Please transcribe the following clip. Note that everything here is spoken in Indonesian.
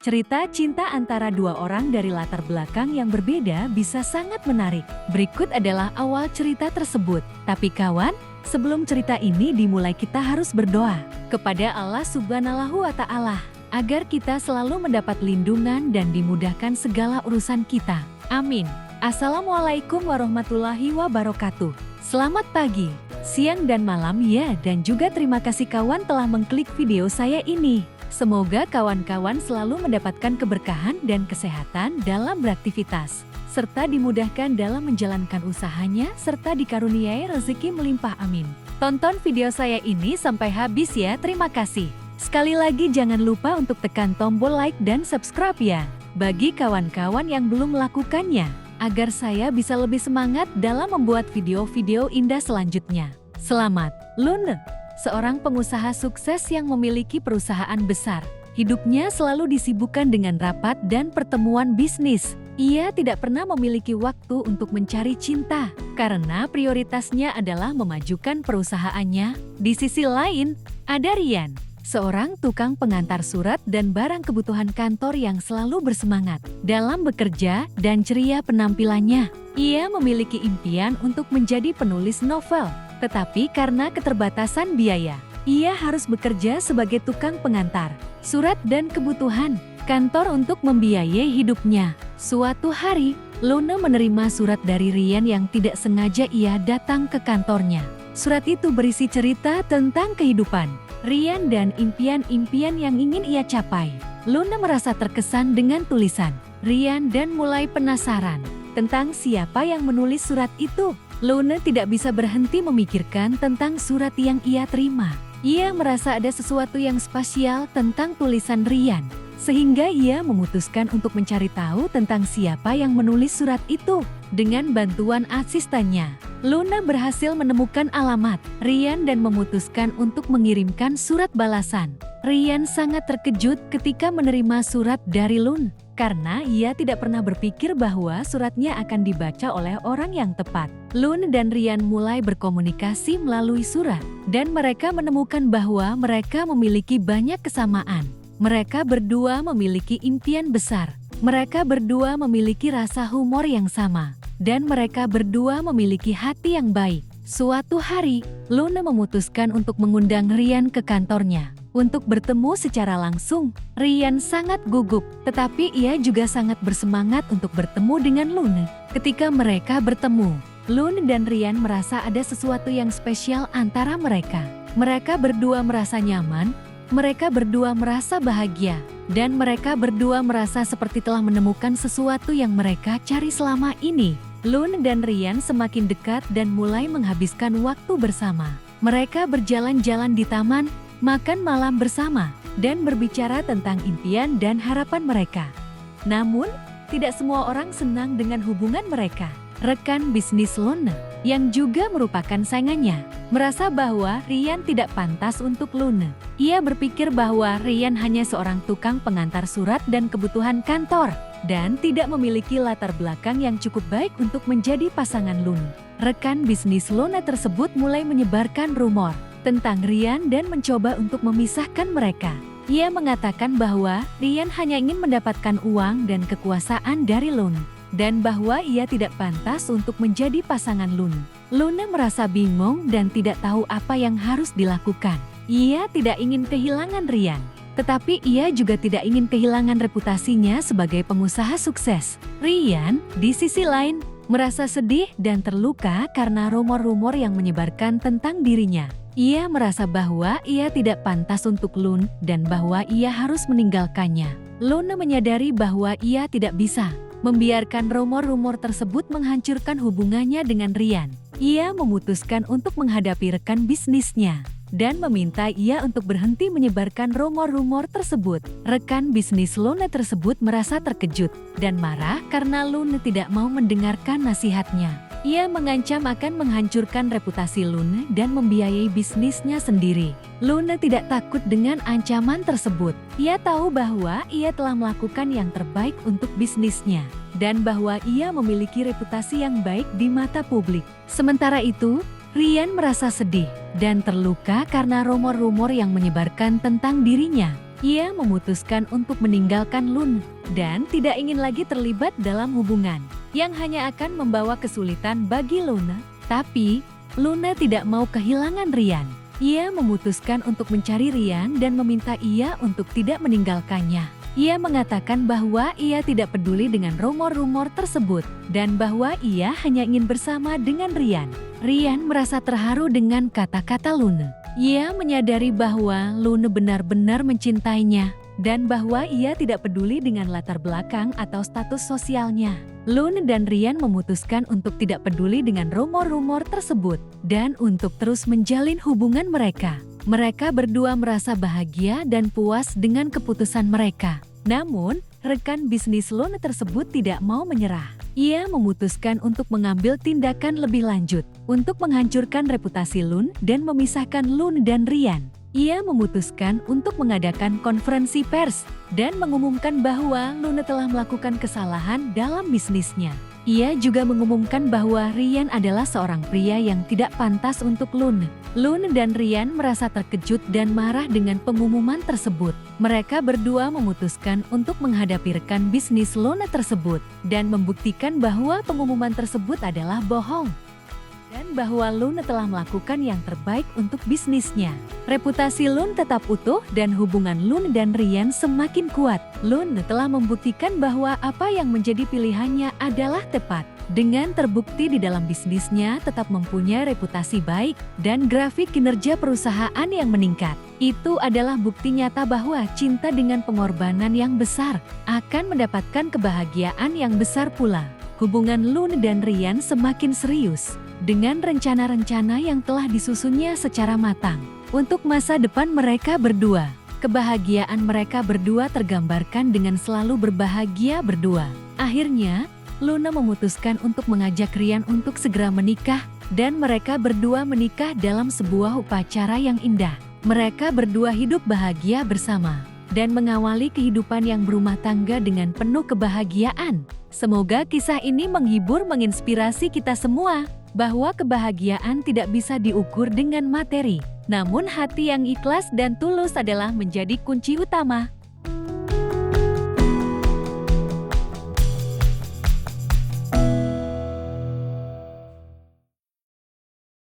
Cerita cinta antara dua orang dari latar belakang yang berbeda bisa sangat menarik. Berikut adalah awal cerita tersebut. Tapi kawan, sebelum cerita ini dimulai kita harus berdoa kepada Allah Subhanahu wa Ta'ala agar kita selalu mendapat lindungan dan dimudahkan segala urusan kita. Amin. Assalamualaikum warahmatullahi wabarakatuh. Selamat pagi, siang dan malam ya, dan juga terima kasih kawan telah mengklik video saya ini. Semoga kawan-kawan selalu mendapatkan keberkahan dan kesehatan dalam beraktivitas, serta dimudahkan dalam menjalankan usahanya, serta dikaruniai rezeki melimpah, amin. Tonton video saya ini sampai habis ya, terima kasih. Sekali lagi jangan lupa untuk tekan tombol like dan subscribe ya, bagi kawan-kawan yang belum melakukannya, agar saya bisa lebih semangat dalam membuat video-video indah selanjutnya. Selamat, Lune. Seorang pengusaha sukses yang memiliki perusahaan besar. Hidupnya selalu disibukkan dengan rapat dan pertemuan bisnis. Ia tidak pernah memiliki waktu untuk mencari cinta, karena prioritasnya adalah memajukan perusahaannya. Di sisi lain, ada Rian, seorang tukang pengantar surat dan barang kebutuhan kantor yang selalu bersemangat dalam bekerja dan ceria penampilannya. Ia memiliki impian untuk menjadi penulis novel. Tetapi karena keterbatasan biaya, ia harus bekerja sebagai tukang pengantar surat dan kebutuhan kantor untuk membiayai hidupnya. Suatu hari, Lune menerima surat dari Rian yang tidak sengaja ia datang ke kantornya. Surat itu berisi cerita tentang kehidupan Rian dan impian-impian yang ingin ia capai. Lune merasa terkesan dengan tulisan Rian dan mulai penasaran tentang siapa yang menulis surat itu. Lune tidak bisa berhenti memikirkan tentang surat yang ia terima. Ia merasa ada sesuatu yang spesial tentang tulisan Rian, sehingga ia memutuskan untuk mencari tahu tentang siapa yang menulis surat itu. Dengan bantuan asistennya, Lune berhasil menemukan alamat Rian dan memutuskan untuk mengirimkan surat balasan. Rian sangat terkejut ketika menerima surat dari Lune, karena ia tidak pernah berpikir bahwa suratnya akan dibaca oleh orang yang tepat. Lune dan Rian mulai berkomunikasi melalui surat, dan mereka menemukan bahwa mereka memiliki banyak kesamaan. Mereka berdua memiliki impian besar. Mereka berdua memiliki rasa humor yang sama, dan mereka berdua memiliki hati yang baik. Suatu hari, Lune memutuskan untuk mengundang Rian ke kantornya untuk bertemu secara langsung. Rian sangat gugup, tetapi ia juga sangat bersemangat untuk bertemu dengan Lune. Ketika mereka bertemu, Lune dan Rian merasa ada sesuatu yang spesial antara mereka. Mereka berdua merasa nyaman, mereka berdua merasa bahagia, dan mereka berdua merasa seperti telah menemukan sesuatu yang mereka cari selama ini. Lune dan Rian semakin dekat dan mulai menghabiskan waktu bersama. Mereka berjalan-jalan di taman, makan malam bersama, dan berbicara tentang impian dan harapan mereka. Namun, tidak semua orang senang dengan hubungan mereka. Rekan bisnis Lune, yang juga merupakan saingannya, merasa bahwa Rian tidak pantas untuk Lune. Ia berpikir bahwa Rian hanya seorang tukang pengantar surat dan kebutuhan kantor, dan tidak memiliki latar belakang yang cukup baik untuk menjadi pasangan Lune. Rekan bisnis Lune tersebut mulai menyebarkan rumor tentang Rian dan mencoba untuk memisahkan mereka. Ia mengatakan bahwa Rian hanya ingin mendapatkan uang dan kekuasaan dari Lune, dan bahwa ia tidak pantas untuk menjadi pasangan Lune. Lune merasa bingung dan tidak tahu apa yang harus dilakukan. Ia tidak ingin kehilangan Rian, tetapi ia juga tidak ingin kehilangan reputasinya sebagai pengusaha sukses. Rian, di sisi lain, merasa sedih dan terluka karena rumor-rumor yang menyebarkan tentang dirinya. Ia merasa bahwa ia tidak pantas untuk Lune dan bahwa ia harus meninggalkannya. Lune menyadari bahwa ia tidak bisa membiarkan rumor-rumor tersebut menghancurkan hubungannya dengan Rian. Ia memutuskan untuk menghadapi rekan bisnisnya dan meminta ia untuk berhenti menyebarkan rumor-rumor tersebut. Rekan bisnis Lune tersebut merasa terkejut dan marah karena Lune tidak mau mendengarkan nasihatnya. Ia mengancam akan menghancurkan reputasi Lune dan membiayai bisnisnya sendiri. Lune tidak takut dengan ancaman tersebut. Ia tahu bahwa ia telah melakukan yang terbaik untuk bisnisnya, dan bahwa ia memiliki reputasi yang baik di mata publik. Sementara itu, Rian merasa sedih dan terluka karena rumor-rumor yang menyebarkan tentang dirinya. Ia memutuskan untuk meninggalkan Luna dan tidak ingin lagi terlibat dalam hubungan yang hanya akan membawa kesulitan bagi Luna. Tapi, Luna tidak mau kehilangan Ryan. Ia memutuskan untuk mencari Ryan dan meminta ia untuk tidak meninggalkannya. Ia mengatakan bahwa ia tidak peduli dengan rumor-rumor tersebut dan bahwa ia hanya ingin bersama dengan Ryan. Ryan merasa terharu dengan kata-kata Luna. Ia menyadari bahwa Luna benar-benar mencintainya dan bahwa ia tidak peduli dengan latar belakang atau status sosialnya. Luna dan Ryan memutuskan untuk tidak peduli dengan rumor-rumor tersebut dan untuk terus menjalin hubungan mereka. Mereka berdua merasa bahagia dan puas dengan keputusan mereka. Namun, rekan bisnis Luna tersebut tidak mau menyerah. Ia memutuskan untuk mengambil tindakan lebih lanjut untuk menghancurkan reputasi Luna dan memisahkan Luna dan Ryan. Ia memutuskan untuk mengadakan konferensi pers dan mengumumkan bahwa Luna telah melakukan kesalahan dalam bisnisnya. Ia juga mengumumkan bahwa Ryan adalah seorang pria yang tidak pantas untuk Luna. Luna dan Ryan merasa terkejut dan marah dengan pengumuman tersebut. Mereka berdua memutuskan untuk menghadapi rekan bisnis Luna tersebut dan membuktikan bahwa pengumuman tersebut adalah bohong dan bahwa Luna telah melakukan yang terbaik untuk bisnisnya. Reputasi Luna tetap utuh dan hubungan Luna dan Ryan semakin kuat. Luna telah membuktikan bahwa apa yang menjadi pilihannya adalah tepat. Dengan terbukti di dalam bisnisnya tetap mempunyai reputasi baik dan grafik kinerja perusahaan yang meningkat. Itu adalah bukti nyata bahwa cinta dengan pengorbanan yang besar akan mendapatkan kebahagiaan yang besar pula. Hubungan Luna dan Ryan semakin serius dengan rencana-rencana yang telah disusunnya secara matang untuk masa depan mereka berdua. Kebahagiaan mereka berdua tergambarkan dengan selalu berbahagia berdua. Akhirnya, Luna memutuskan untuk mengajak Ryan untuk segera menikah dan mereka berdua menikah dalam sebuah upacara yang indah. Mereka berdua hidup bahagia bersama dan mengawali kehidupan yang berumah tangga dengan penuh kebahagiaan. Semoga kisah ini menghibur, menginspirasi kita semua bahwa kebahagiaan tidak bisa diukur dengan materi, namun hati yang ikhlas dan tulus adalah menjadi kunci utama.